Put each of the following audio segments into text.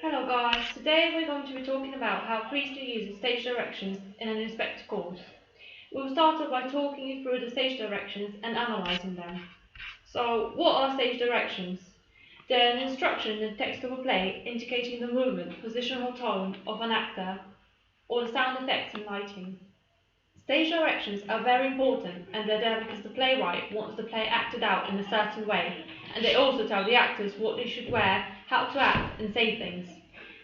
Hello guys, today we're going to be talking about how Priestley uses stage directions in an inspector course. We'll start off by talking you through the stage directions and analysing them. So, what are stage directions? They're an instruction in the text of a play indicating the movement, position or tone of an actor, or the sound effects and lighting. Stage directions are very important, and they're there because the playwright wants the play acted out in a certain way, and they also tell the actors what they should wear, how to act, and say things.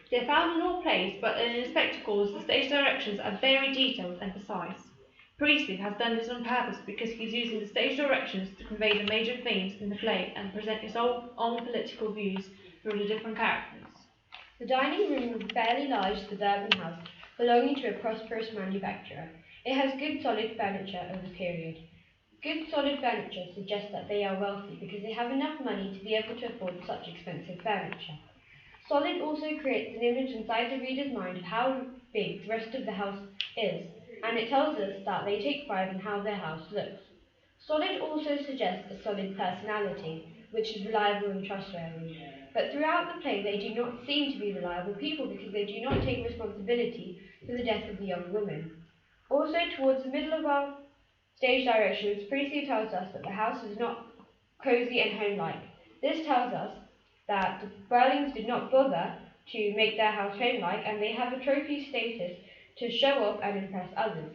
They're found in all plays, but in inspector course, the stage directions are very detailed and precise. Priestley has done this on purpose because he's using the stage directions to convey the major themes in the play and present his own political views through the different characters. The dining room was fairly large suburban house belonging to a prosperous manufacturer. It has good solid furniture of the period. Good solid furniture suggests that they are wealthy because they have enough money to be able to afford such expensive furniture. Solid also creates an image inside the reader's mind of how big the rest of the house is, and it tells us that they take pride in how their house looks. Solid also suggests a solid personality, which is reliable and trustworthy. But throughout the play they do not seem to be reliable people because they do not take responsibility for the death of the young woman. Also, towards the middle of our stage directions, Priestley tells us that the house is not cosy and homelike. This tells us that the Burlings did not bother to make their house homelike, and they have a trophy status to show off and impress others.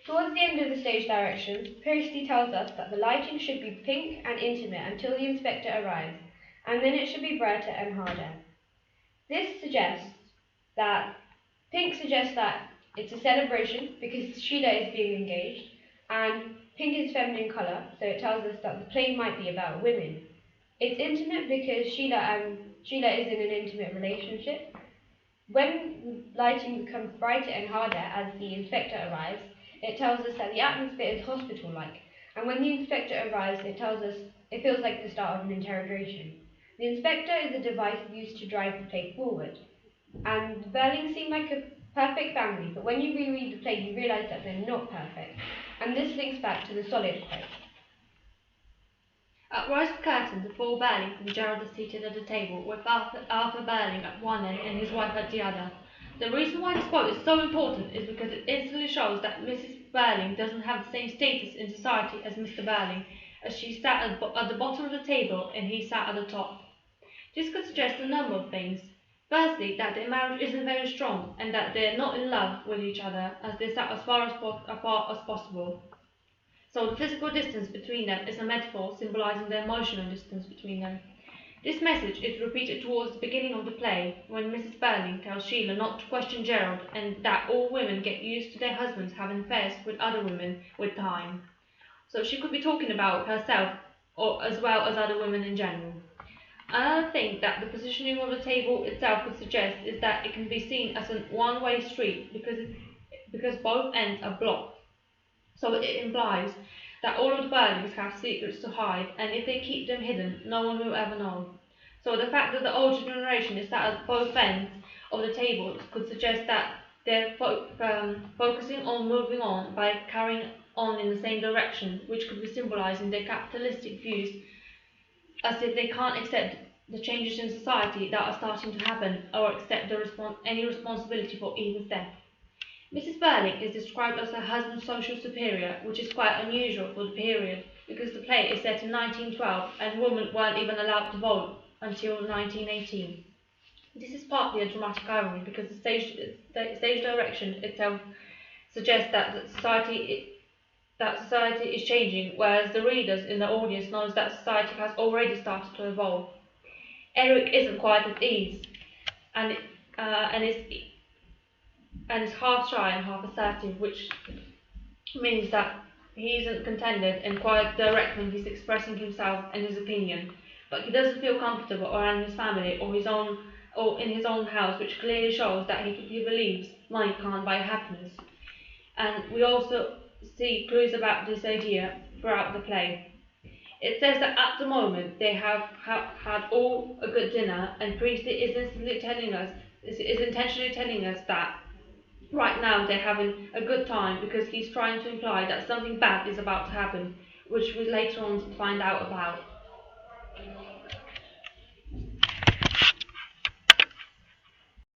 Towards the end of the stage directions, Priestley tells us that the lighting should be pink and intimate until the inspector arrives, and then it should be brighter and harder. This suggests that pink suggests that it's a celebration because Sheila is being engaged, and pink is feminine colour, so it tells us that the play might be about women. It's intimate because Sheila is in an intimate relationship. When lighting becomes brighter and harder as the inspector arrives, it tells us that the atmosphere is hospital-like, and when the inspector arrives, it feels like the start of an interrogation. The inspector is a device used to drive the play forward, and the Burlings seem like a perfect family, but when you reread the play, you realise that they're not perfect, and this links back to the solid quote. At right of curtain, the four Burlings and Gerald are seated at a table, with Arthur Burling at one end and his wife at the other. The reason why this quote is so important is because it instantly shows that Mrs. Burling doesn't have the same status in society as Mr. Burling, as she sat at the bottom of the table and he sat at the top. This could suggest a number of things. Firstly, that their marriage isn't very strong and that they're not in love with each other, as they sat as far apart as possible. So the physical distance between them is a metaphor symbolizing the emotional distance between them. This message is repeated towards the beginning of the play, when Mrs. Burling tells Sheila not to question Gerald and that all women get used to their husbands having affairs with other women with time. So she could be talking about herself, or as well as other women in general. Another thing that the positioning of the table itself could suggest is that it can be seen as a one-way street because both ends are blocked. So it implies that all of the Burlings have secrets to hide, and if they keep them hidden, no one will ever know. So the fact that the older generation is sat at both ends of the table could suggest that they're focusing on moving on by carrying on in the same direction, which could be symbolising their capitalistic views, as if they can't accept the changes in society that are starting to happen or accept any responsibility for Eva's death. Mrs. Burling is described as her husband's social superior, which is quite unusual for the period, because the play is set in 1912 and women weren't even allowed to vote until 1918. This is partly a dramatic irony because the stage direction itself suggests that society is changing, whereas the readers in the audience knows that society has already started to evolve. Eric isn't quite at ease, and is half shy and half assertive, which means that he isn't contented and quite direct when he's expressing himself and his opinion. But he doesn't feel comfortable around his family or in his own house, which clearly shows that he believes money can't buy happiness. And we also see clues about this idea throughout the play. It says that at the moment they have had all a good dinner, and Priestley is intentionally telling us that right now they're having a good time because he's trying to imply that something bad is about to happen, which we later on find out about.